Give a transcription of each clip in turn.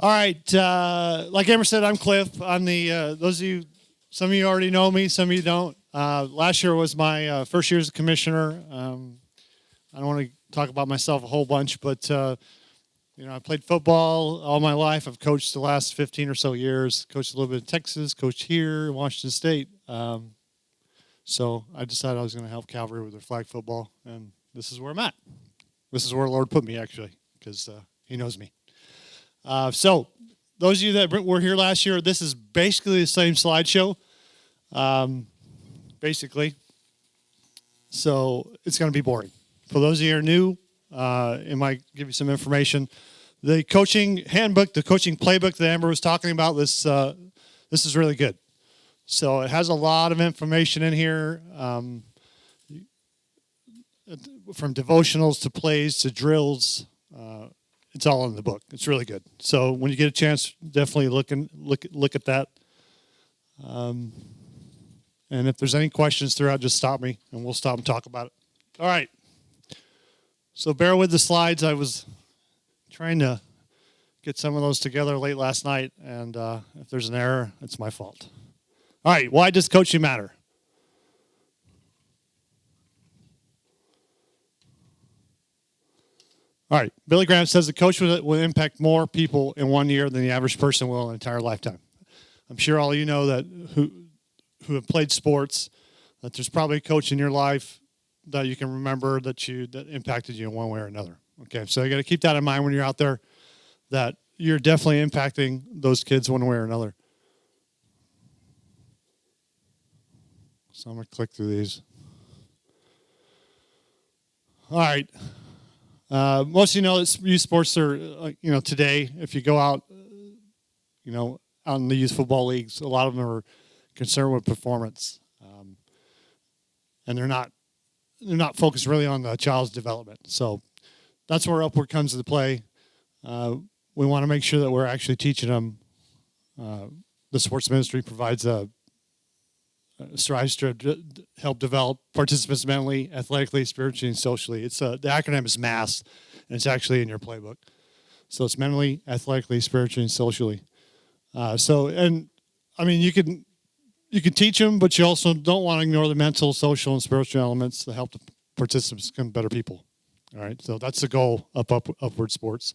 All right, like Amber said, I'm Cliff. I'm the, those of you, some of you already know me, some of you don't. Last year was my first year as a commissioner. I don't want to talk about myself a whole bunch, but, I played football all my life. I've coached the last 15 or so years, coached a little bit in Texas, coached here in Washington State. So I decided I was going to help Calvary with their flag football, and this is where I'm at. This is where the Lord put me, actually, because he knows me. So those of you that were here last year, this is basically the same slideshow, basically. So it's going to be boring. For those of you who are new, it might give you some information. The coaching handbook, the coaching playbook that Amber was talking about, this is really good. So it has a lot of information in here, from devotionals to plays to drills. It's all in the book. It's really good. So when you get a chance, definitely look at that. And if there's any questions throughout, just stop me, and we'll stop and talk about it. All right. So bear with the slides. I was trying to get some of those together late last night, and if there's an error, it's my fault. All right. Why does coaching matter? All right, Billy Graham says the coach will impact more people in 1 year than the average person will in an entire lifetime. I'm sure all of you know that who have played sports, that there's probably a coach in your life that you can remember that impacted you in one way or another. Okay, so you got to keep that in mind when you're out there, that you're definitely impacting those kids one way or another. So I'm going to click through these. All right. Most of you know that youth sports are, today, if you go out, out in the youth football leagues, a lot of them are concerned with performance. And they're not focused really on the child's development. So that's where Upward comes into play. We want to make sure that we're actually teaching them. The sports ministry provides strives to help develop participants mentally, athletically, spiritually, and socially. It's the acronym is MASS, and it's actually in your playbook. So it's mentally, athletically, spiritually, and socially. You can teach them, but you also don't want to ignore the mental, social, and spiritual elements to help the participants become better people. All right, so that's the goal of Upward Sports.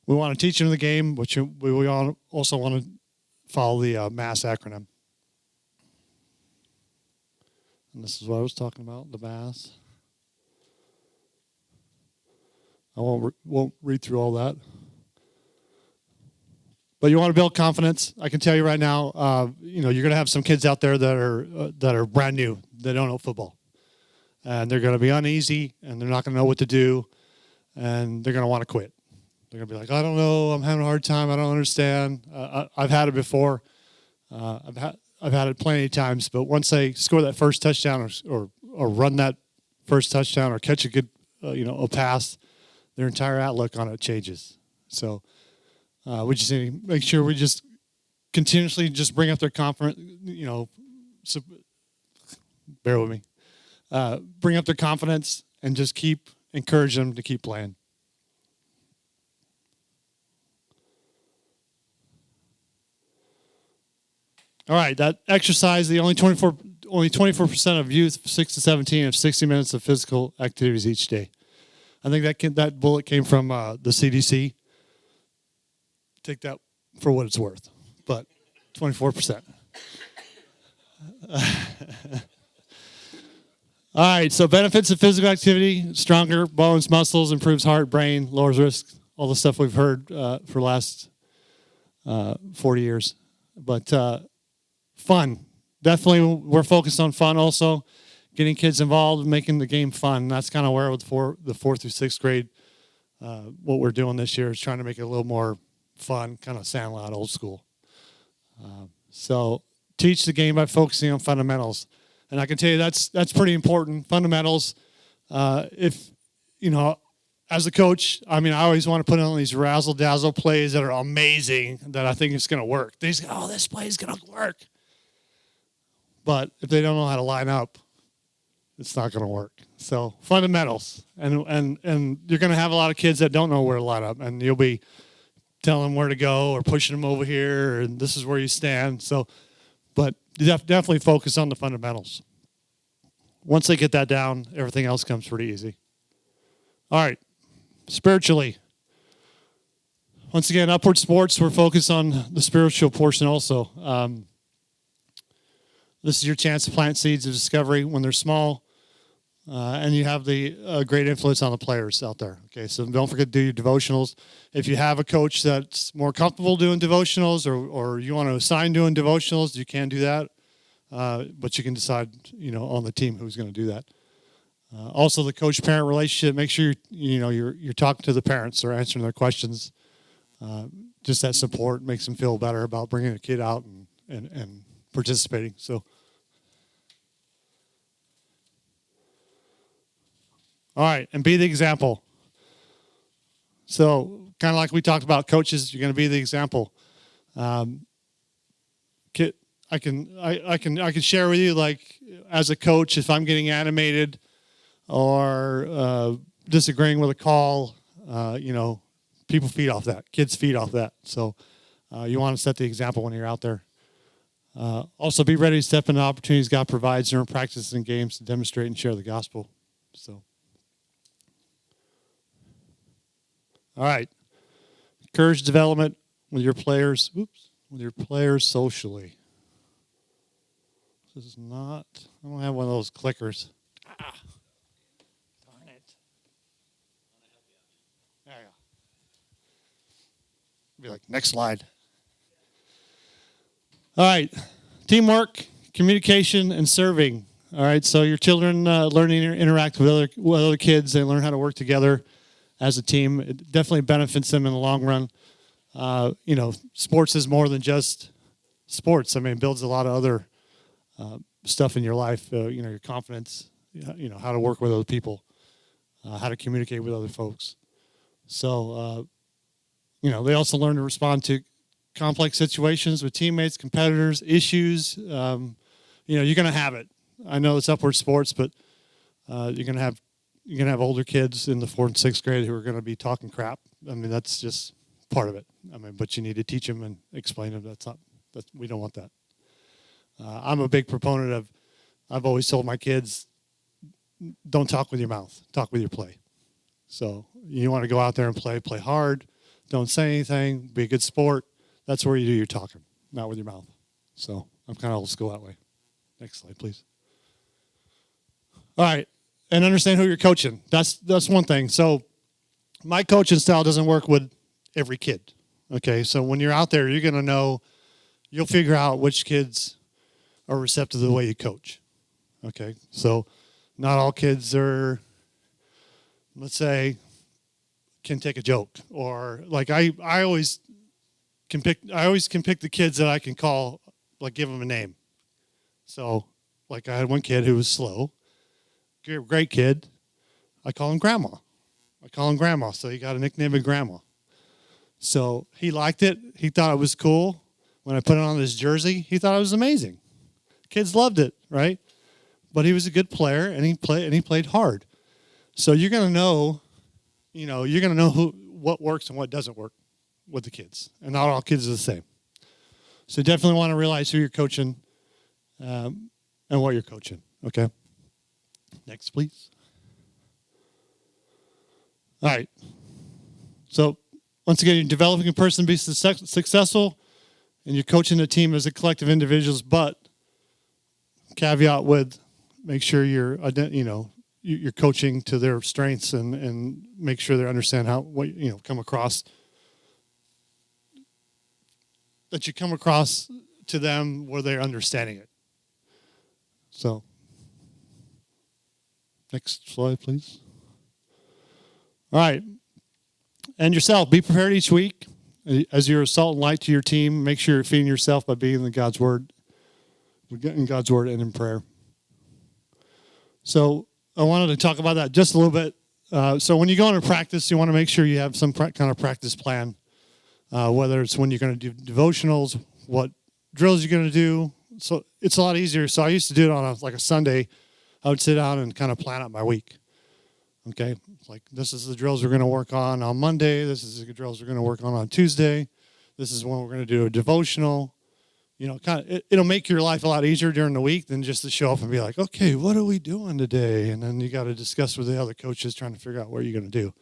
We want to teach them the game, but we also want to follow the MASS acronym. And this is what I was talking about, the MASS. I won't read through all that. But you want to build confidence. I can tell you right now, you're going to have some kids out there that are brand new. They don't know football. And they're going to be uneasy, and they're not going to know what to do, and they're going to want to quit. They're going to be like, I don't know, I'm having a hard time, I don't understand. I've had it before. I've had it plenty of times, but once they score that first touchdown or run that first touchdown or catch a good, a pass, their entire outlook on it changes. So we just need to make sure we just continuously just bring up their confidence, so bear with me. Bring up their confidence and just keep encouraging them to keep playing. All right, that exercise, only 24% of youth 6 to 17 have 60 minutes of physical activities each day. I think that bullet came from the CDC. Take that for what it's worth, but 24%. All right, so benefits of physical activity: stronger bones, muscles, improves heart, brain, lowers risk, all the stuff we've heard for the last 40 years. But fun. Definitely we're focused on fun also, getting kids involved, making the game fun. That's kind of where with the 4th through 6th grade, what we're doing this year is trying to make it a little more fun, kind of Sandlot, old school. So teach the game by focusing on fundamentals. And I can tell you that's pretty important, fundamentals. As a coach, I always want to put on these razzle-dazzle plays that are amazing that I think it's going to work. They say, this play is going to work. But if they don't know how to line up, it's not going to work. So fundamentals. And you're going to have a lot of kids that don't know where to line up, and you'll be telling them where to go or pushing them over here, and this is where you stand. So, but you definitely focus on the fundamentals. Once they get that down, everything else comes pretty easy. All right, spiritually. Once again, Upward Sports, we're focused on the spiritual portion also. This is your chance to plant seeds of discovery when they're small, and you have the great influence on the players out there. Okay, so don't forget to do your devotionals. If you have a coach that's more comfortable doing devotionals, or you want to assign doing devotionals, you can do that. But you can decide, on the team who's going to do that. Also, the coach-parent relationship. Make sure you're talking to the parents or answering their questions. Just that support makes them feel better about bringing a kid out and participating. So, all right, and be the example. So, kind of like we talked about coaches, you're going to be the example. I can share with you, like, as a coach, if I'm getting animated or disagreeing with a call, people feed off that. Kids feed off that. So you want to set the example when you're out there. Also, be ready to step into opportunities God provides during practice and games to demonstrate and share the gospel. So, all right. Encourage development with your players. With your players socially. This is not. I don't have one of those clickers. Darn it. There you go. Be like, next slide. All right. Teamwork, communication, and serving. All right. So your children learning to interact with other kids. They learn how to work together as a team. It definitely benefits them in the long run. Sports is more than just sports. I mean, it builds a lot of other stuff in your life. Your confidence. How to work with other people. How to communicate with other folks. So, they also learn to respond to complex situations with teammates, competitors, issues. You're going to have it. I know it's Upward Sports, but you're going to have older kids in the 4th and 6th grade who are going to be talking crap. I mean, that's just part of it. But you need to teach them and explain them. We don't want that. I'm a big proponent of. I've always told my kids, don't talk with your mouth. Talk with your play. So you want to go out there and play hard. Don't say anything. Be a good sport. That's where you do your talking, not with your mouth. So I'm kind of old school that way. Next slide, please. All right, and understand who you're coaching. That's one thing. So my coaching style doesn't work with every kid. Okay, so when you're out there, you're going to know. You'll figure out which kids are receptive to the way you coach. Okay, so not all kids are, let's say, can take a joke, or like I always can pick the kids that I can call, like, give them a name. So, like, I had one kid who was slow, great kid. I call him Grandma. So he got a nickname of Grandma. So he liked it. He thought it was cool. When I put it on his jersey, he thought it was amazing. Kids loved it, right? But he was a good player, and he played hard. So you're going to know, what works and what doesn't work with the kids. And not all kids are the same. So definitely want to realize who you're coaching and what you're coaching, okay? Next, please. All right. So once again, you're developing a person to be successful, and you're coaching the team as a collective individuals, but caveat with make sure you're coaching to their strengths and make sure they understand come across, that you come across to them where they're understanding it. So, next slide, please. All right. And yourself, be prepared each week as you're a salt and light to your team. Make sure you're feeding yourself by being in God's Word. In God's Word and in prayer. So I wanted to talk about that just a little bit. So when you go into practice, you want to make sure you have some kind of practice plan, whether it's when you're going to do devotionals, what drills you're going to do. So it's a lot easier. So I used to do it on a Sunday. I would sit down and kind of plan out my week. Okay, like this is the drills we're going to work on Monday. This is the drills we're going to work on Tuesday. This is when we're going to do a devotional. It'll make your life a lot easier during the week than just to show up and be like, okay, what are we doing today? And then you got to discuss with the other coaches trying to figure out what you're going to do.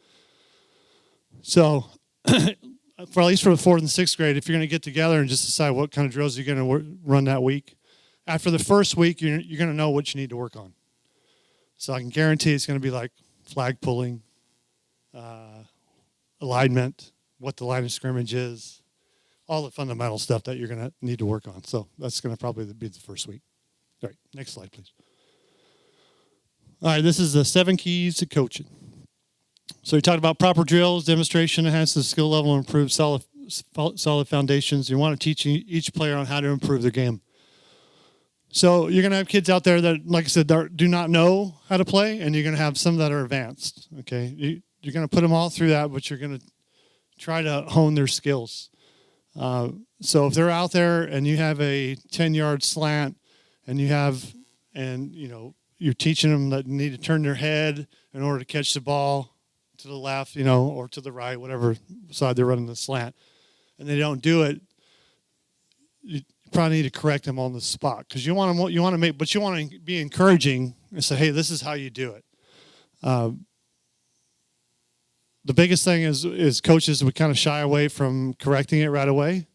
So, for at least for the 4th and 6th grade, if you're going to get together and just decide what kind of drills you're going to run that week, after the first week, you're going to know what you need to work on. So I can guarantee it's going to be like flag pulling, alignment, what the line of scrimmage is, all the fundamental stuff that you're going to need to work on. So that's going to probably be the first week. All right, next slide, please. All right, this is the 7 keys to coaching. So we talked about proper drills, demonstration, enhance the skill level, and improve solid foundations. You want to teach each player on how to improve their game. So you're going to have kids out there that, like I said, do not know how to play, and you're going to have some that are advanced. Okay, you're going to put them all through that, but you're going to try to hone their skills. So if they're out there and you have a 10-yard slant, and you're teaching them that you need to turn their head in order to catch the ball to the left, or to the right, whatever side they're running the slant, and they don't do it, you probably need to correct them on the spot because you want to be encouraging and say, hey, this is how you do it. The biggest thing is coaches would kind of shy away from correcting it right away,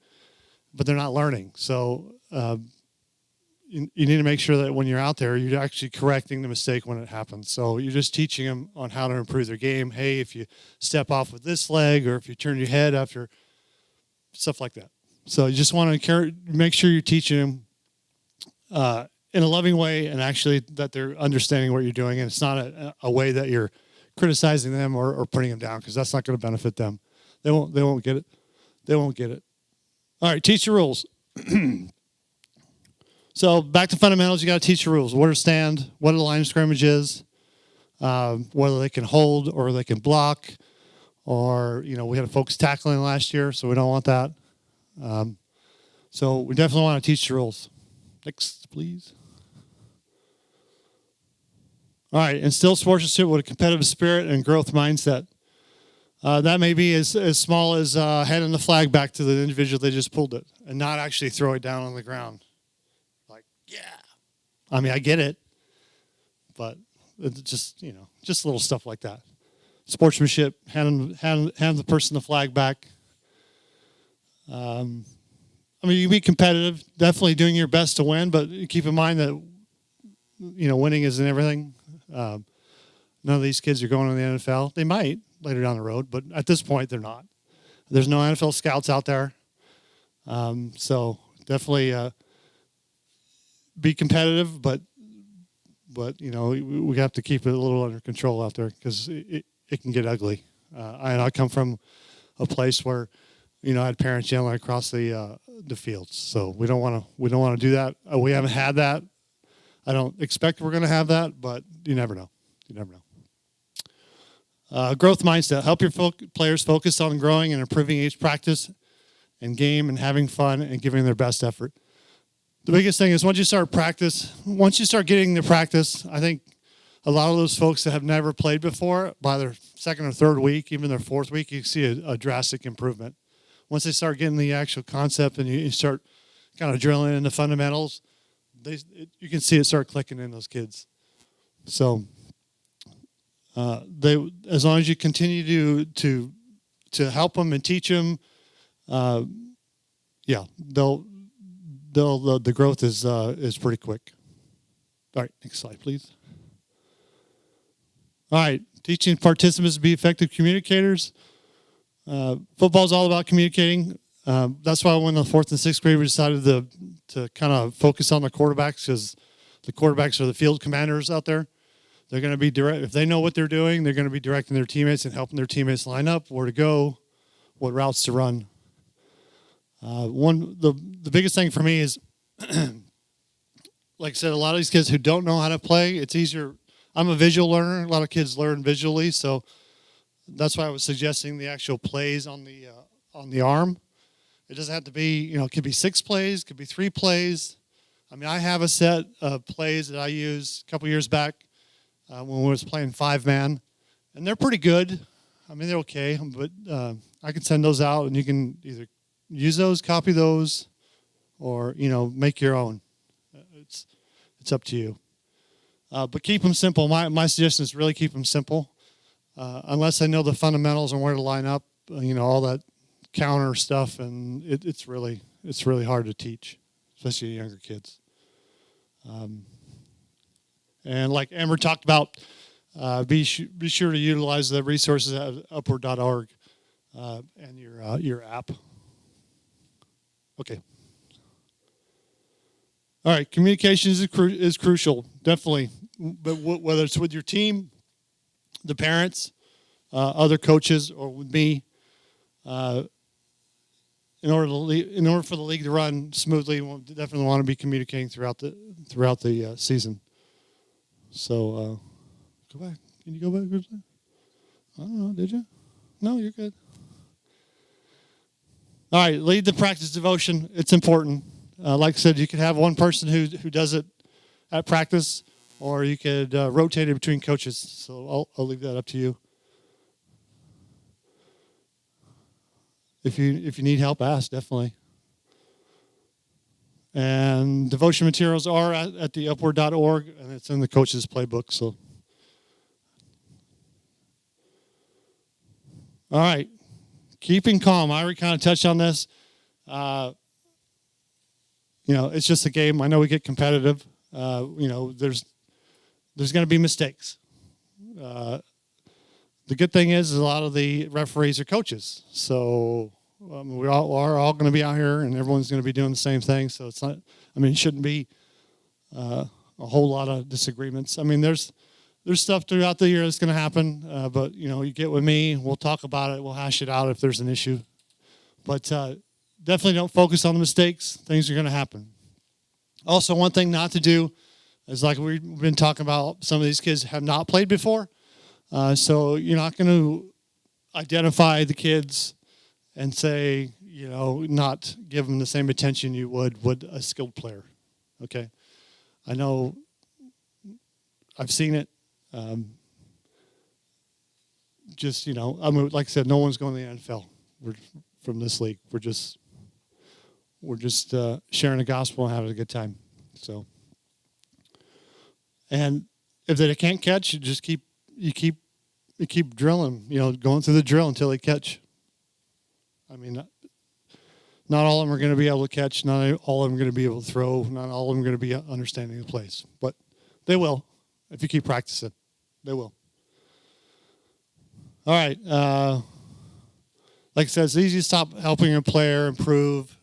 but they're not learning. So you need to make sure that when you're out there, you're actually correcting the mistake when it happens. So you're just teaching them on how to improve their game. Hey, if you step off with this leg, or if you turn your head after, stuff like that. So you just want to make sure you're teaching them in a loving way, and actually that they're understanding what you're doing, and it's not a way that you're criticizing them or putting them down, because that's not going to benefit them. They won't get it. They won't get it. All right, teach the rules. So back to fundamentals, you got to teach the rules. Where to stand, what a line of scrimmage is, whether they can hold or they can block, or we had a focus tackling last year, so we don't want that. So we definitely want to teach the rules. Next, please. All right, instill sportsmanship with a competitive spirit and growth mindset. That may be as small as handing the flag back to the individual that just pulled it and not actually throw it down on the ground. Like, yeah. I mean, I get it, but it's just little stuff like that. Sportsmanship, hand the person the flag back. You can be competitive, definitely doing your best to win, but keep in mind that, winning isn't everything. None of these kids are going to the NFL. They might later down the road, but at this point, they're not. There's no NFL scouts out there. So definitely be competitive, but we have to keep it a little under control out there because it can get ugly. I come from a place where I had parents yelling across the fields, so we don't want to do that. We haven't had that. I don't expect we're going to have that, but you never know. Growth mindset. Help your players focus on growing and improving each practice and game and having fun and giving their best effort. The biggest thing is once you start getting the practice, I think a lot of those folks that have never played before, by their second or third week, even their fourth week, you see a drastic improvement. Once they start getting the actual concept and you start kind of drilling in the fundamentals, you can see it start clicking in those kids. So as long as you continue to help them and teach them, the growth is pretty quick. All right, next slide, please. All right, teaching participants to be effective communicators. Football is all about communicating. That's why when the 4th and 6th grade we decided to kind of focus on the quarterbacks, because the quarterbacks are the field commanders out there. They're going to be direct. If they know what they're doing, they're going to be directing their teammates and helping their teammates line up, where to go, what routes to run. The biggest thing for me is, like I said, a lot of these kids who don't know how to play, it's easier. I'm a visual learner. A lot of kids learn visually, so that's why I was suggesting the actual plays on the arm. It doesn't have to be, it could be 6 plays, it could be 3 plays. I mean, I have a set of plays that I used a couple years back when we was playing 5-man, And they're pretty good. I mean, they're okay, but I can send those out, and you can either use those, copy those, or, make your own. It's up to you. But keep them simple. My suggestion is really keep them simple. Unless I know the fundamentals and where to line up, all that counter stuff, and it's really hard to teach, especially younger kids. And like Amber talked about, be sure to utilize the resources at upward.org and your app. Okay. All right, communication is crucial, definitely. But whether it's with your team, the parents, other coaches, or with me, in order for the league to run smoothly, we'll definitely want to be communicating throughout the season. So, go back. Can you go back? I don't know. Did you? No, you're good. All right, lead the practice devotion. It's important. Like I said, you could have one person who does it at practice, or you could rotate it between coaches. So I'll leave that up to you. If you need help, ask, definitely. And devotion materials are at the upward.org, and it's in the coach's playbook. So, all right, keeping calm. I already kind of touched on this. It's just a game. I know we get competitive. There's going to be mistakes. The good thing is a lot of the referees are coaches. So we are all going to be out here, and everyone's going to be doing the same thing. So it's not, it shouldn't be a whole lot of disagreements. There's stuff throughout the year that's going to happen. But, you get with me, we'll talk about it. We'll hash it out if there's an issue. But definitely don't focus on the mistakes. Things are going to happen. Also, one thing not to do is, like we've been talking about, some of these kids have not played before. So you're not going to identify the kids and say, not give them the same attention you would a skilled player. Okay? I know I've seen it. Like I said, no one's going to the NFL. We're from this league. We're just sharing the gospel and having a good time. So, and if they can't catch, you keep drilling. Going through the drill until they catch. Not all of them are going to be able to catch. Not all of them are going to be able to throw. Not all of them are going to be understanding the plays. But they will, if you keep practicing. They will. All right. Like I said, it's easy to stop helping a player improve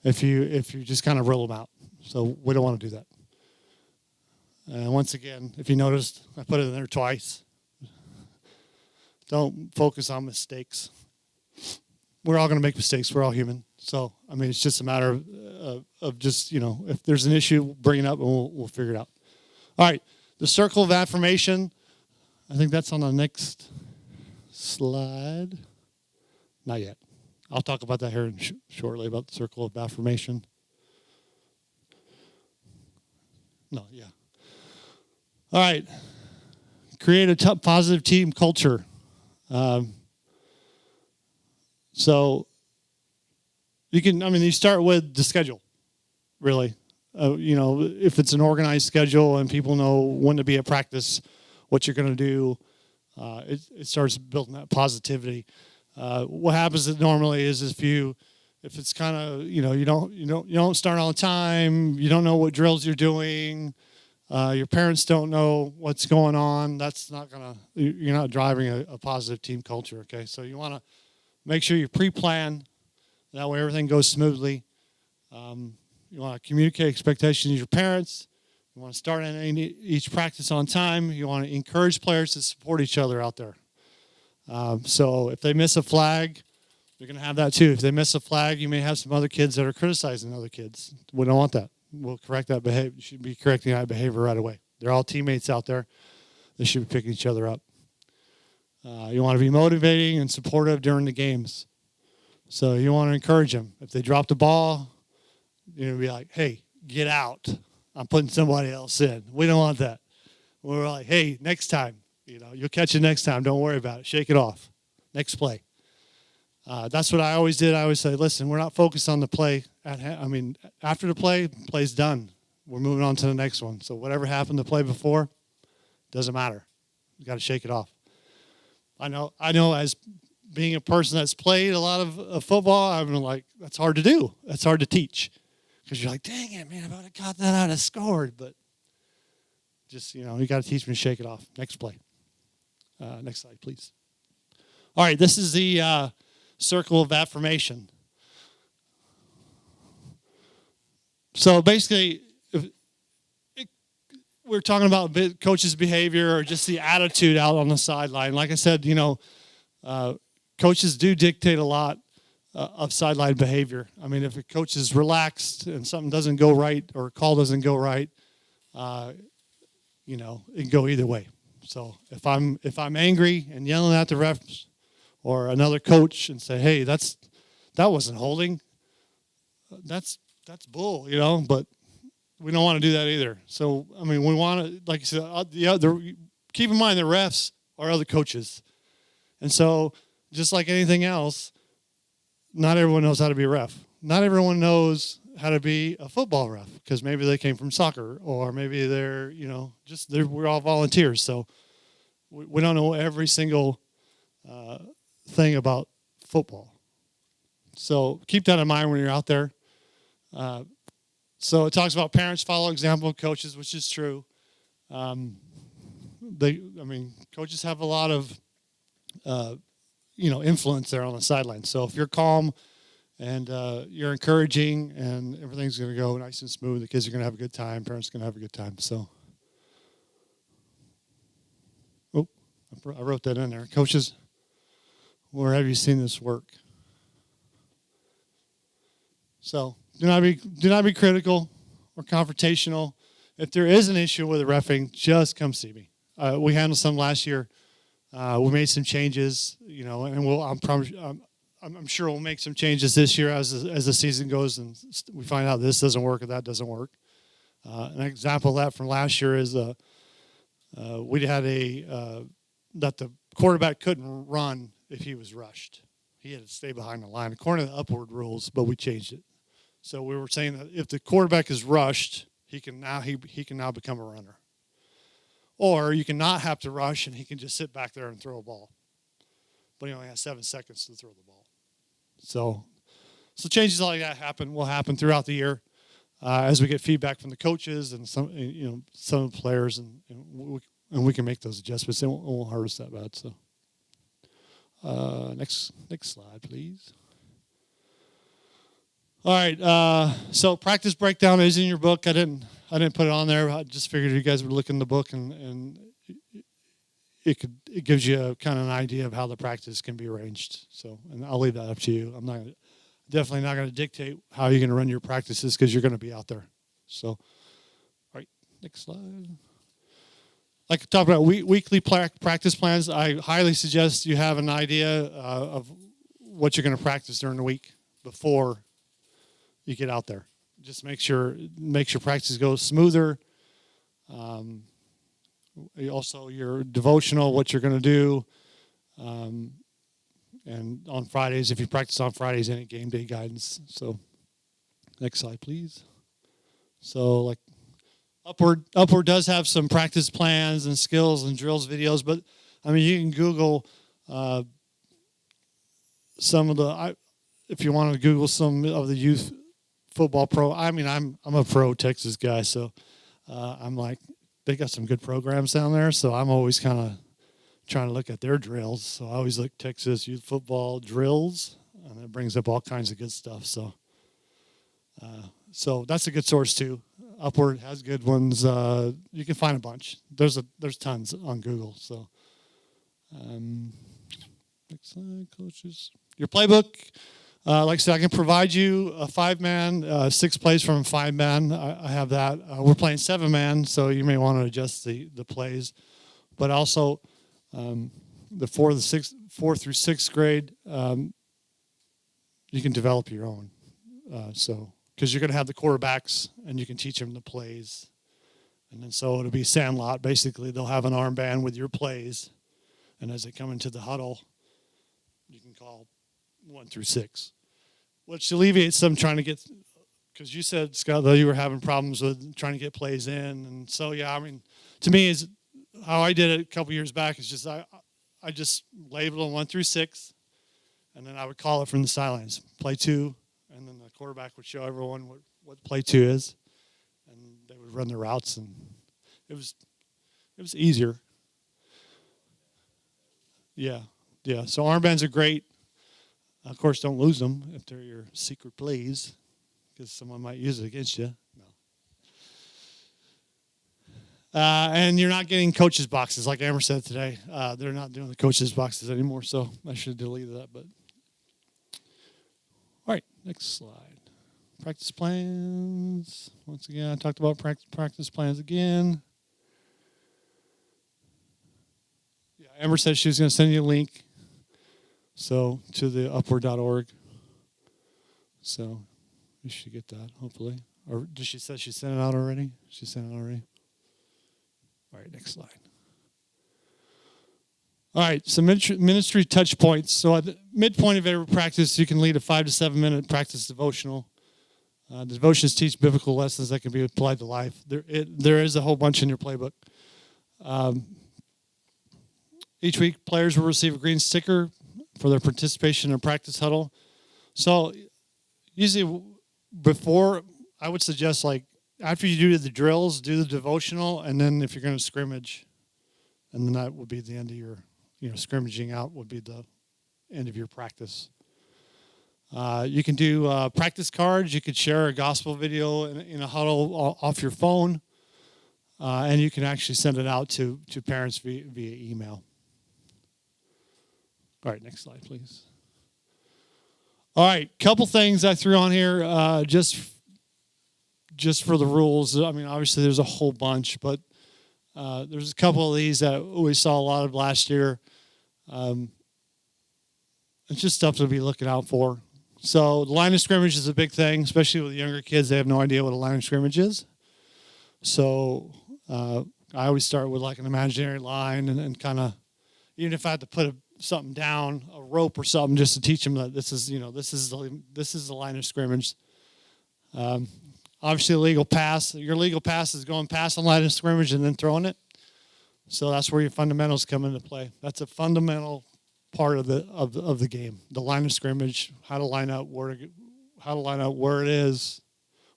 if you just kind of rule them out. So we don't want to do that. And once again, if you noticed, I put it in there twice. Don't focus on mistakes. We're all going to make mistakes. We're all human. So, it's just a matter of just, if there's an issue, bring it up and we'll figure it out. All right. The circle of affirmation. I think that's on the next slide. Not yet. I'll talk about that here shortly, about the circle of affirmation. No, yeah. All right. Create a positive team culture. So you can, you start with the schedule, really. If it's an organized schedule and people know when to be at practice, what you're going to do, it starts building that positivity. What happens normally is if it's kind of, you don't start all the time, you don't know what drills you're doing, your parents don't know what's going on, you're not driving a positive team culture, okay? So you want to make sure you pre-plan, that way everything goes smoothly. You want to communicate expectations to your parents. You want to start each practice on time. You want to encourage players to support each other out there. So if they miss a flag, you're going to have that too. If they miss a flag, you may have some other kids that are criticizing other kids. We don't want that. We'll correct that behavior. You should be correcting that behavior right away. They're all teammates out there. They should be picking each other up. You want to be motivating and supportive during the games. So you want to encourage them. If they drop the ball, you're going to be like, hey, get out. I'm putting somebody else in. We don't want that. We're like, hey, next time, You'll catch it next time. Don't worry about it. Shake it off. Next play. That's what I always did. I always say, listen, we're not focused on the play. After the play's done. We're moving on to the next one. So whatever happened the play before, doesn't matter. You got to shake it off. I know as being a person that's played a lot of football, I'm like, that's hard to do. That's hard to teach. Because you're like, dang it, man, if I would have caught that, I'd have scored. But just, you got to teach me to shake it off. Next play. Next slide, please. All right, this is the circle of affirmation. So basically, we're talking about coaches' behavior or just the attitude out on the sideline. Like I said, coaches do dictate a lot of sideline behavior. If a coach is relaxed and something doesn't go right or a call doesn't go right, it can go either way. So if I'm angry and yelling at the refs or another coach and say, hey, that wasn't holding, that's bull, but we don't want to do that either. So, we want to, like you said, keep in mind the refs are other coaches. And so, just like anything else, not everyone knows how to be a ref. Not everyone knows how to be a football ref because maybe they came from soccer or maybe they're, we're all volunteers. So, we don't know every single thing about football. So, keep that in mind when you're out there. So it talks about parents follow example of coaches, which is true. Coaches have a lot of, influence there on the sideline. So if you're calm and you're encouraging and everything's going to go nice and smooth, the kids are going to have a good time, parents are going to have a good time. So, I wrote that in there. Coaches, where have you seen this work? So do not be critical or confrontational. If there is an issue with the reffing, just come see me. We handled some last year. We made some changes, and I'm sure we'll make some changes this year as the season goes and we find out this doesn't work or that doesn't work. An example of that from last year is we had that the quarterback couldn't run if he was rushed. He had to stay behind the line according to the upward rules, but we changed it. So we were saying that if the quarterback is rushed, he can now become a runner. Or you can not have to rush and he can just sit back there and throw a ball. But he only has 7 seconds to throw the ball. So changes like that will happen throughout the year as we get feedback from the coaches and some of the players and we can make those adjustments. It won't hurt us that bad. So next slide, please. All right, so practice breakdown is in your book. I didn't put it on there. I just figured you guys would look in the book and it gives you kind of an idea of how the practice can be arranged. So, and I'll leave that up to you. I'm definitely not going to dictate how you're going to run your practices because you're going to be out there. So, all right, next slide. Like I talked about weekly practice plans. I highly suggest you have an idea of what you're going to practice during the week before you get out there. Just make sure practice goes smoother. Also, your devotional, what you're going to do. And on Fridays, if you practice on Fridays, any game day guidance. So, next slide, please. So, like Upward does have some practice plans and skills and drills videos, but you can Google some of the. If you want to Google some of the youth football pro. I'm a pro Texas guy, so I'm like, they got some good programs down there. So I'm always kind of trying to look at their drills. So I always look Texas youth football drills, and it brings up all kinds of good stuff. So that's a good source too. Upward has good ones. You can find a bunch. There's tons on Google. So next slide, coaches. Your playbook. Like I said, I can provide you a 5-man, 6 plays from a 5-man. I have that. We're playing 7-man, so you may want to adjust the plays. But also, the 4 through 6th grade, you can develop your own. Because you're going to have the quarterbacks, and you can teach them the plays And then so it'll be sandlot. Basically, they'll have an armband with your plays. And as they come into the huddle, you can call 1 through 6. Which alleviates them trying to get, because you said, Scott, though you were having problems with trying to get plays in. And so, yeah, I mean, to me, is how I did it a couple years back is just I just labeled them 1 through 6. And then I would call it from the sidelines, play 2. And then the quarterback would show everyone what play 2 is. And they would run their routes, and it was easier. Yeah. So armbands are great. Of course, don't lose them if they're your secret plays, because someone might use it against you. No. And you're not getting coaches' boxes, like Amber said today. They're not doing the coaches' boxes anymore, so I should have deleted that. But all right, next slide. Practice plans. Once again, I talked about practice plans again. Yeah, Amber said she was going to send you a link, so to the upward.org. So you should get that, hopefully. Or did she say she sent it out already? She sent it already. All right, next slide. All right, so ministry touch points. So at the midpoint of every practice, you can lead a 5 to 7 minute practice devotional. The devotions teach biblical lessons that can be applied to life. There is a whole bunch in your playbook. Each week, players will receive a green sticker for their participation in a practice huddle. So usually before, I would suggest, like, after you do the drills, do the devotional, and then if you're going to scrimmage, and then that would be the end of your, scrimmaging out would be the end of your practice. You can do practice cards. You could share a gospel video in a huddle off your phone, and you can actually send it out to parents via email. All right, next slide, please. All right, couple things I threw on here just for the rules. I mean, obviously there's a whole bunch, but there's a couple of these that we saw a lot of last year. It's just stuff to be looking out for. So the line of scrimmage is a big thing, especially with the younger kids. They have no idea what a line of scrimmage is. So I always start with like an imaginary line and kind of, even if I had to put something down, a rope or something, just to teach them that this is the line of scrimmage. Obviously, a legal pass. Your legal pass is going past the line of scrimmage and then throwing it. So that's where your fundamentals come into play. That's a fundamental part of the game. The line of scrimmage, how to line up where it is,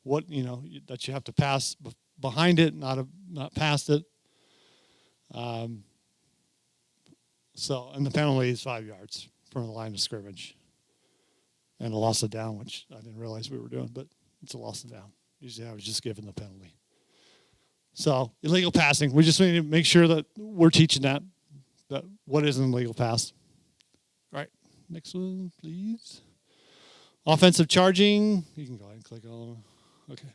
what that you have to pass behind it, not past it. So, and the penalty is 5 yards from the line of scrimmage, and a loss of down, which I didn't realize we were doing, but it's a loss of down. Usually I was just given the penalty. So illegal passing, we just need to make sure that we're teaching that what is an illegal pass. All right, next one, please. Offensive charging. You can go ahead and click all of them. Okay.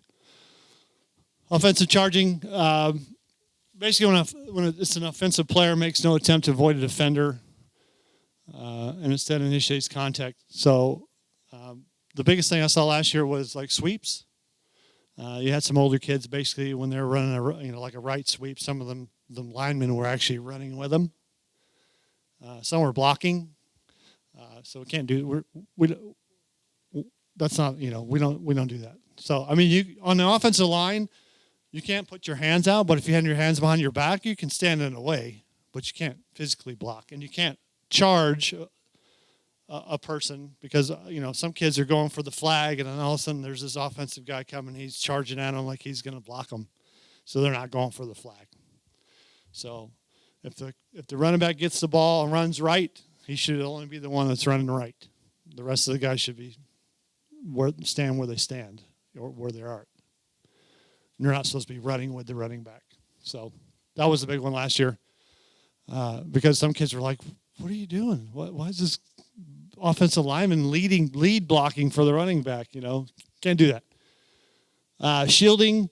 Offensive charging. Basically, when it's an offensive player makes no attempt to avoid a defender and instead initiates contact. So the biggest thing I saw last year was like sweeps. You had some older kids, basically, when they were running like a right sweep, some of them, the linemen were actually running with them. Some were blocking. So we can't do, that's not, we don't do that. So, I mean, on the offensive line, you can't put your hands out, but if you have your hands behind your back, you can stand in a way, but you can't physically block. And you can't charge a person because, some kids are going for the flag, and then all of a sudden there's this offensive guy coming, he's charging at them like he's going to block them. So they're not going for the flag. So if the running back gets the ball and runs right, he should only be the one that's running right. The rest of the guys should be stand where they stand or where they are. And they're not supposed to be running with the running back. So that was the big one last year because some kids were like, what are you doing? Why is this offensive lineman lead blocking for the running back? Can't do that. Shielding.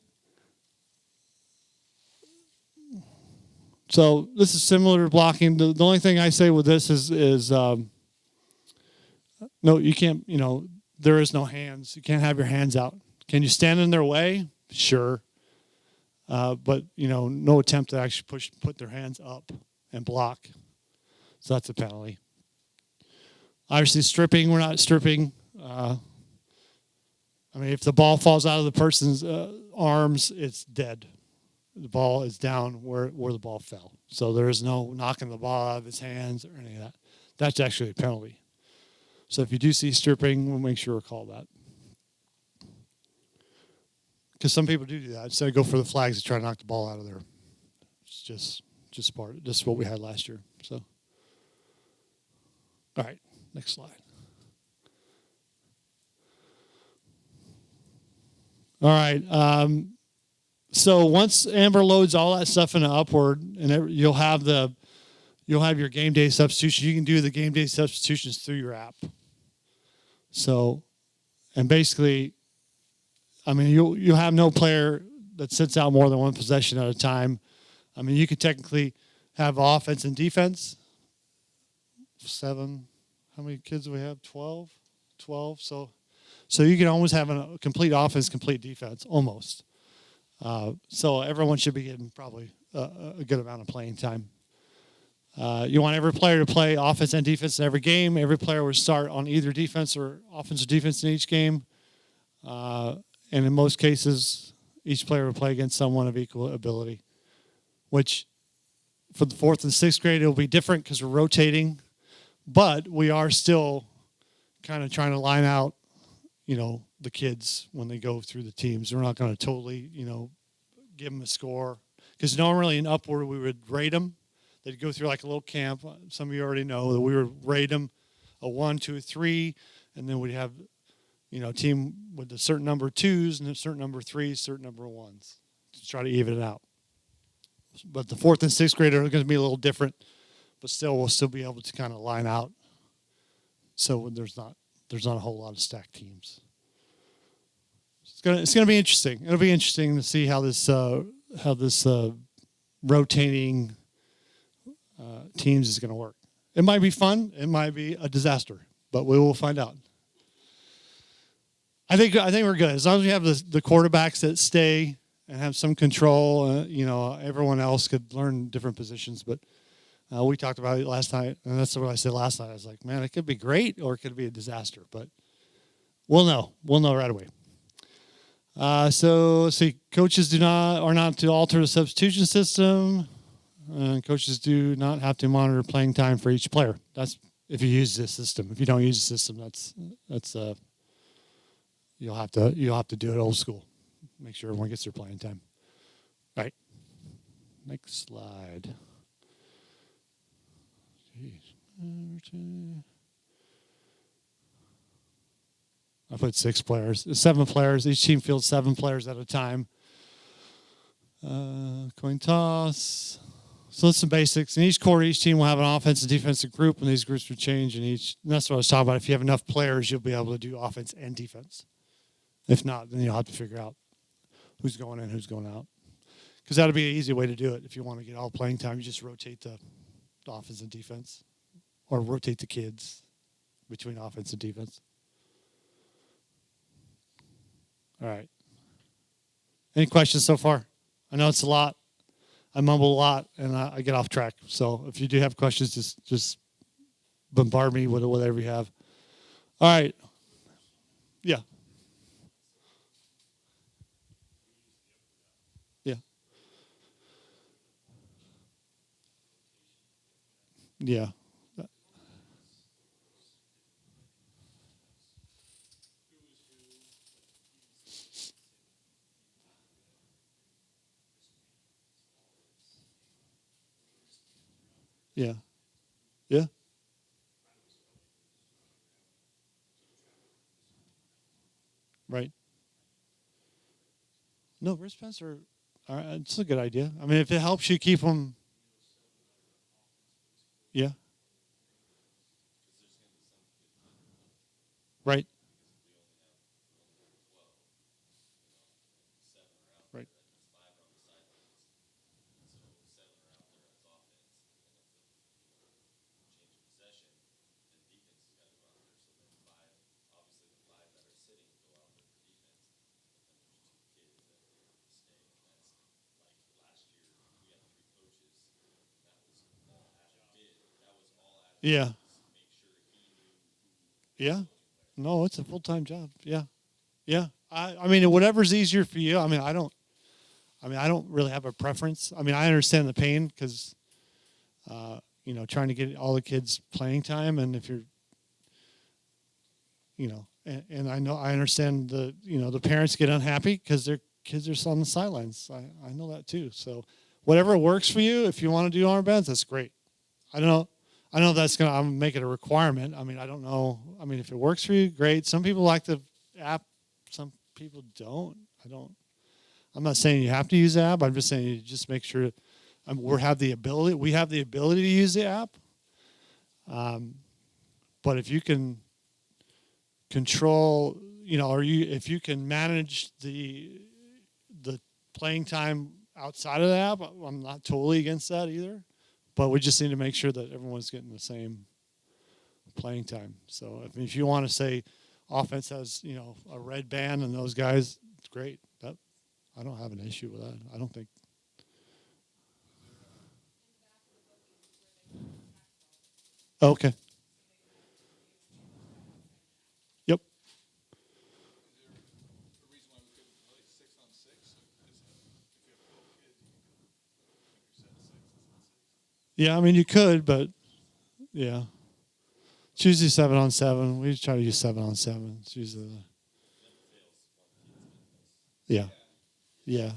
So this is similar to blocking. The only thing I say with this is no, you can't, there is no hands. You can't have your hands out. Can you stand in their way? Sure. but no attempt to actually put their hands up and block. So that's a penalty. Obviously, stripping, we're not stripping. If the ball falls out of the person's arms, it's dead. The ball is down where the ball fell. So there is no knocking the ball out of his hands or any of that. That's actually a penalty. So if you do see stripping, we'll make sure we call that. Because some people do that. Instead of go for the flags to try to knock the ball out of there. It's just part of it. This is what we had last year. So, all right, next slide. All right. So once Amber loads all that stuff into Upward, and you'll have your game day substitution. You can do the game day substitutions through your app. So, and basically, you'll have no player that sits out more than one possession at a time. You could technically have offense and defense. 7. How many kids do we have? 12. 12. So you can almost have a complete offense, complete defense, almost. So everyone should be getting probably a good amount of playing time. You want every player to play offense and defense in every game. Every player will start on either defense or offense or defense in each game. And in most cases, each player will play against someone of equal ability, which for the 4th and 6th grade, it will be different because we're rotating. But we are still kind of trying to line out, the kids when they go through the teams. We're not going to totally, give them a score. Because normally in Upward, we would rate them. They'd go through like a little camp. Some of you already know that we would rate them a 1, 2, 3, and then we'd have, a team with a certain number of 2s and a certain number of 3s, certain number of 1s to try to even it out. But the 4th and 6th grade are going to be a little different, but still we'll still be able to kind of line out. So there's not a whole lot of stacked teams. It's gonna be interesting. It'll be interesting to see how this rotating teams is going to work. It might be fun. It might be a disaster, but we will find out. I think we're good as long as we have the quarterbacks that stay and have some control. Everyone else could learn different positions, but we talked about it last night, and that's what I said last night. I was like, man, it could be great or it could be a disaster, but we'll know. We'll know right away. So let's see. Coaches are not to alter the substitution system. Coaches do not have to monitor playing time for each player. That's if you use this system. If you don't use the system, that's you'll have to do it old school. Make sure everyone gets their playing time. All right. Next slide. I put 6 players. 7 players. Each team fields 7 players at a time. Coin toss. So that's some basics. In each quarter, each team will have an offensive and defensive group, and these groups will change in each. And that's what I was talking about. If you have enough players, you'll be able to do offense and defense. If not, then you'll have to figure out who's going in, who's going out. Because that'll be an easy way to do it. If you want to get all playing time, you just rotate the offense and defense. Or rotate the kids between offense and defense. All right. Any questions so far? I know it's a lot. I mumble a lot, and I get off track. So if you do have questions, just bombard me with whatever you have. All right. Yeah. Yeah. Yeah. Yeah. Yeah. Right. No, wristbands are it's a good idea. I mean, if it helps you keep them. Yeah. Right. Right. Yeah. Yeah. No, it's a full-time job. Yeah. Yeah. I mean, whatever's easier for you. I don't really have a preference. I mean, I understand the pain because, trying to get all the kids playing time. And if you're, and I understand the parents get unhappy because their kids are still on the sidelines. I know that too. So whatever works for you, if you want to do armbands, that's great. I don't know. I know that's I'm gonna make it a requirement. I mean, I don't know. I mean, if it works for you, great. Some people like the app. Some people don't. I'm not saying you have to use the app. I'm just saying you just make sure we have the ability to use the app. But if you can control, if you can manage the playing time outside of the app, I'm not totally against that either. But we just need to make sure that everyone's getting the same playing time. So if you want to say offense has, a red band and those guys, it's great. I don't have an issue with that. I don't think. Okay. Yep. Yeah, I mean you could, but yeah. It's usually 7-on-7. We try to use 7-on-7. It's usually yeah. Yeah.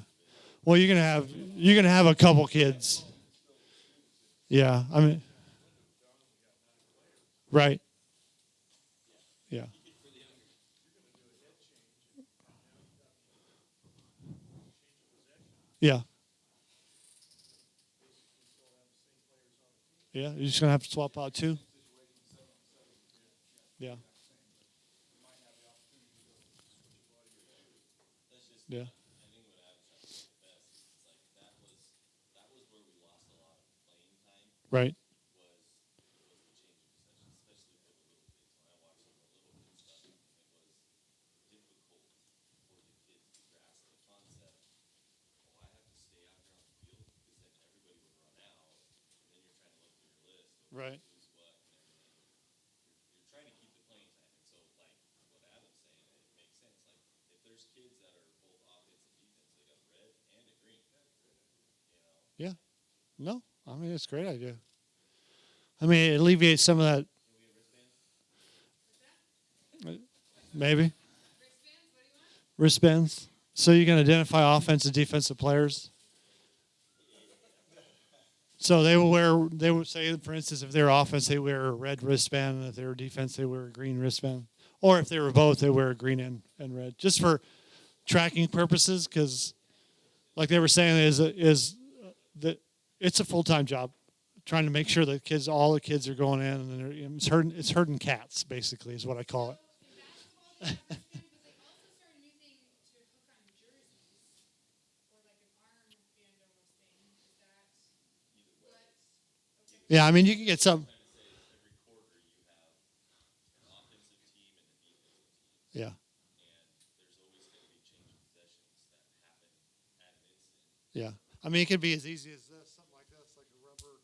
Well, you're gonna have a couple kids. Yeah. I mean right. Yeah. Yeah. Yeah. You're just gonna have to swap out two. Yeah. Yeah. Right. Right. Yeah. No. I mean it's a great idea. I mean it alleviates some of that maybe. Wristbands. So you can identify offensive, defensive players. So they would say, for instance, if they're offense, they wear a red wristband, and if they were defense, they wear a green wristband. Or if they were both, they wear a green and red, just for tracking purposes. Because, like they were saying, is that it's a full time job, trying to make sure that all the kids are going in, and it's herding cats, basically, is what I call it. Yeah, I mean you can get some. Yeah. Yeah. I mean, it could be as easy as this, something like this, like a rubber,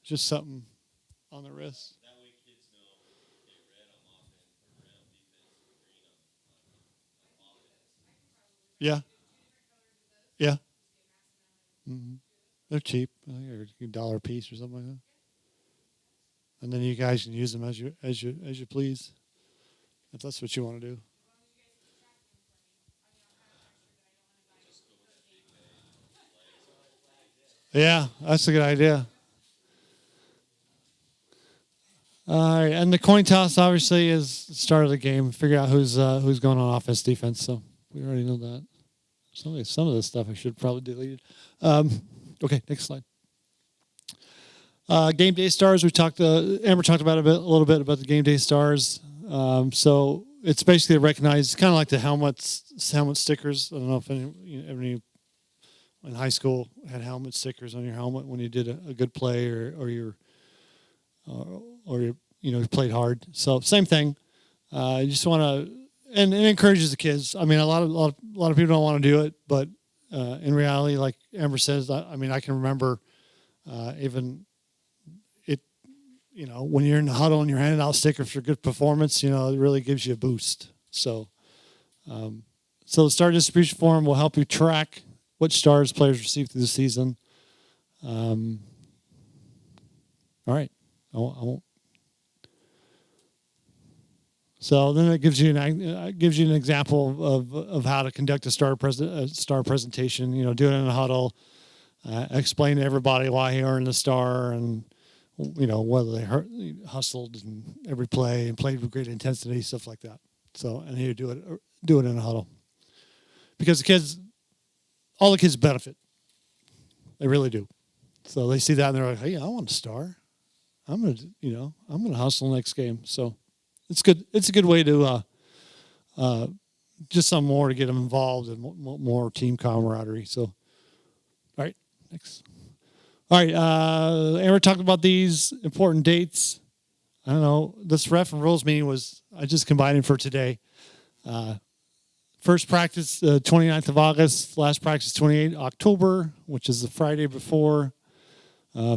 just something on the wrist. Yeah. Yeah. Hmm. They're cheap. I think they're $1 a piece or something like that. And then you guys can use them as you please, if that's what you want to do. Yeah, that's a good idea. All right, and the coin toss obviously is the start of the game. Figure out who's going on offense, defense. So we already know that. Some of this stuff I should probably delete. Okay, next slide. Game day stars. Amber talked about a little bit about the game day stars. So it's basically recognized. It's kind of like the helmet stickers. I don't know if any in high school had helmet stickers on your helmet when you did a good play or you played hard. So same thing. You just want to and it encourages the kids. I mean, a lot of people don't want to do it, but in reality, like Amber says, I mean, I can remember even when you're in the huddle and you're handing out stickers for good performance, it really gives you a boost. So, the star distribution form will help you track which stars players receive through the season. All right. I won't. So then it gives you an example of how to conduct a star presentation. Do it in a huddle. Explain to everybody why he earned the star, and whether they hustled in every play and played with great intensity, stuff like that. So, and you do it in a huddle, because all the kids benefit. They really do. So they see that and they're like, "Hey, I want a star. I'm gonna hustle next game." So it's good. It's a good way to just some more to get them involved and more team camaraderie. So, all right, next. All right, Aaron talked about these important dates. I don't know. This ref and rules meeting I just combined it for today. First practice, 29th of August. Last practice, 28th October, which is the Friday before.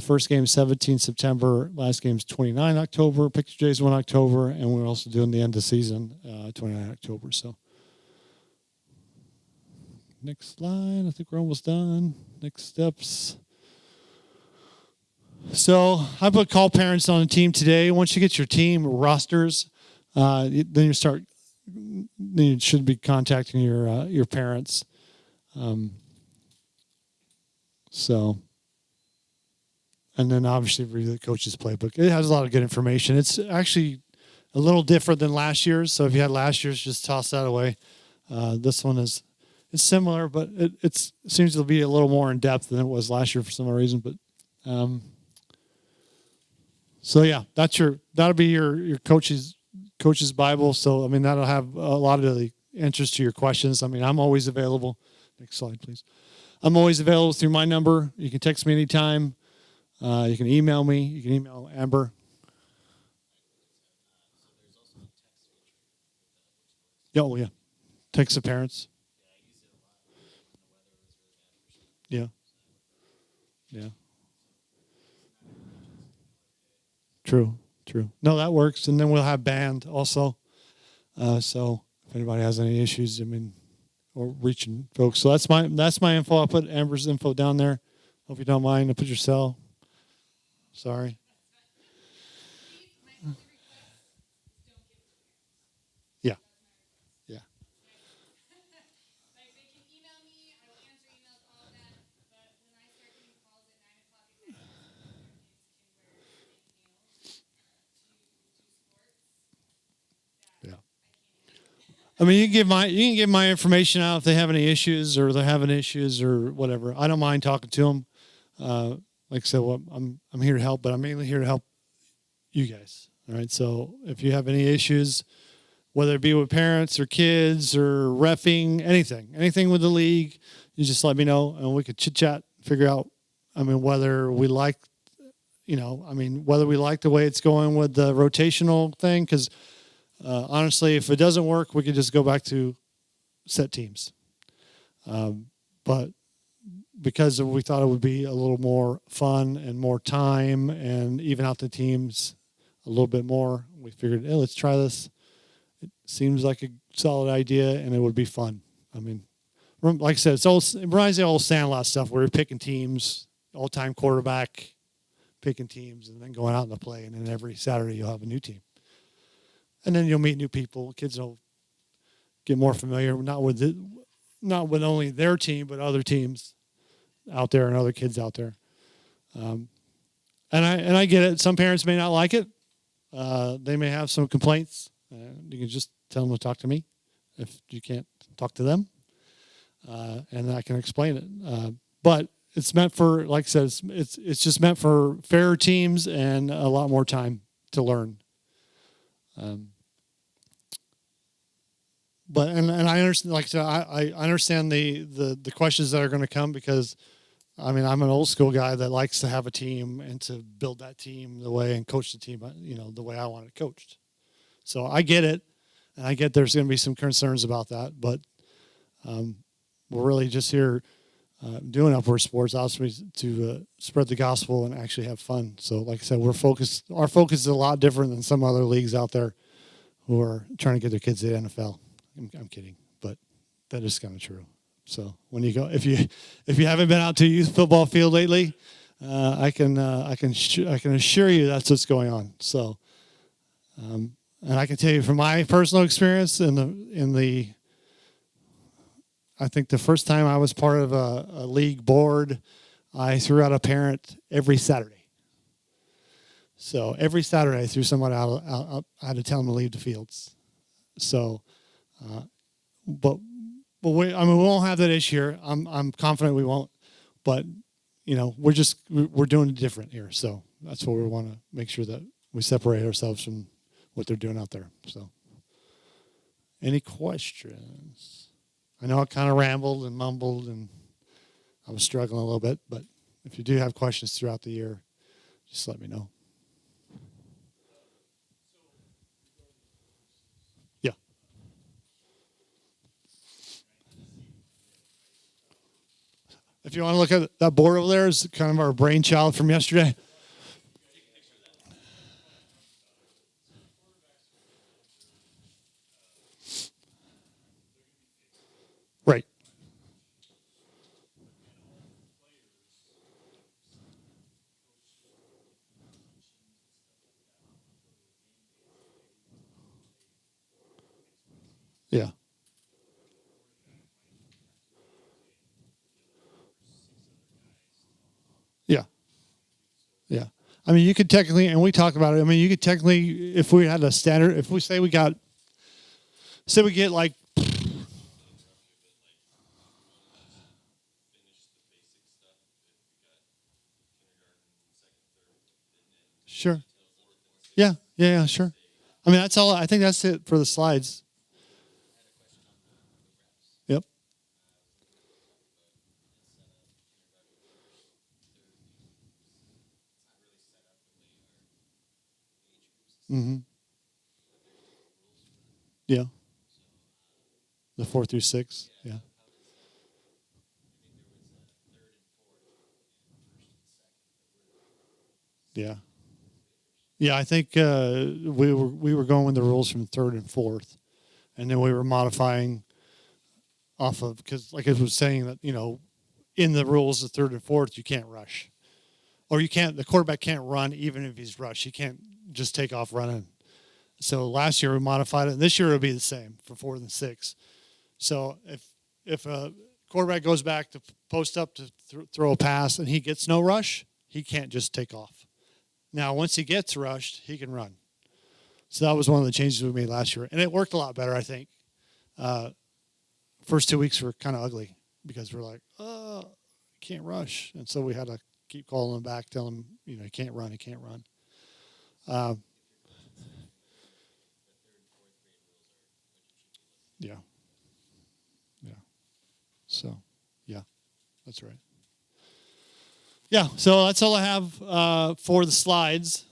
First game, 17 September. Last game is 29 October. Picture days 1 October. And we're also doing the end of season, 29 October. So, next slide. I think we're almost done. Next steps. So I put call parents on a team today. Once you get your team rosters, then you should be contacting your parents. And then obviously read the coach's playbook. It has a lot of good information. It's actually a little different than last year's. So if you had last year's, just toss that away. This one it's similar, but it seems to be a little more in depth than it was last year for some reason. But so yeah, that'll be your coach's Bible. So I mean, that'll have a lot of the answers to your questions. I mean, I'm always available. Next slide, please. I'm always available through my number. You can text me anytime. You can email me. You can email Amber. Oh yeah, text the parents. Yeah. Yeah. True. No, that works. And then we'll have band also. So if anybody has any issues, or reaching folks. So that's my info. I'll put Amber's info down there. Hope you don't mind. I'll put your cell. Sorry. Yeah. Yeah. Yeah. I mean, you can give my information out if they have any issues or they're having issues or whatever. I don't mind talking to them. Like I said, I'm here to help, but I'm mainly here to help you guys. All right. So if you have any issues, whether it be with parents or kids or reffing, anything with the league, you just let me know and we could chit chat, figure out. Whether we like the way it's going with the rotational thing, because honestly, if it doesn't work, we could just go back to set teams. But because we thought it would be a little more fun and more time and even out the teams a little bit more, we figured, hey, let's try this. It seems like a solid idea and it would be fun. Like I said, it reminds me of old Sandlot stuff where you're picking teams, all-time quarterback, picking teams, and then going out in the play. And then every Saturday you'll have a new team. And then you'll meet new people. Kids will get more familiar, not with only their team, but other teams out there and other kids out there. And I get it. Some parents may not like it. They may have some complaints. You can just tell them to talk to me if you can't talk to them. And I can explain it. But it's meant for, like I said, it's just meant for fairer teams and a lot more time to learn. But I understand, like I said, I understand the questions that are going to come because, I'm an old school guy that likes to have a team and to build that team the way and coach the team, the way I want it coached. So I get it, and I get there's going to be some concerns about that, but we're really just here doing upward sports, obviously, to spread the gospel and actually have fun. So, like I said, we're focused. Our focus is a lot different than some other leagues out there who are trying to get their kids to the NFL. I'm kidding, but that is kind of true. So, when you go, if you haven't been out to a youth football field lately, I can assure you that's what's going on. So, and I can tell you from my personal experience I think the first time I was part of a league board, I threw out a parent every Saturday. So every Saturday I threw someone out. I had to tell them to leave the fields. So, but we won't have that issue here. I'm confident we won't. But we're doing it different here. So that's what we want to make sure that we separate ourselves from what they're doing out there. So, any questions? I know I kind of rambled and mumbled, and I was struggling a little bit, but if you do have questions throughout the year, just let me know. Yeah. If you want to look at that board over there, it's kind of our brainchild from yesterday. Right. Yeah. Yeah. Yeah. I mean, you could technically, and we talked about it, I mean, you could technically, if we had a standard, if we say we get like, sure. Yeah, sure. I mean, that's all, I think that's it for the slides. Yep. Mm-hmm. Yeah. The 4 through 6. Yeah. Yeah. Yeah, I think we were going with the rules from 3rd and 4th, and then we were modifying off of, because like I was saying that in the rules of 3rd and 4th you can't rush, or the quarterback can't run even if he's rushed. He can't just take off running. So last year we modified it, and this year it'll be the same for 4th and 6th. So if a quarterback goes back to post up to throw a pass and he gets no rush, he can't just take off. Now, once he gets rushed, he can run. So that was one of the changes we made last year. And it worked a lot better, I think. First 2 weeks were kind of ugly because we're like, can't rush. And so we had to keep calling him back, telling him, he can't run, he can't run. Yeah. So, yeah, that's right. Yeah, so that's all I have for the slides.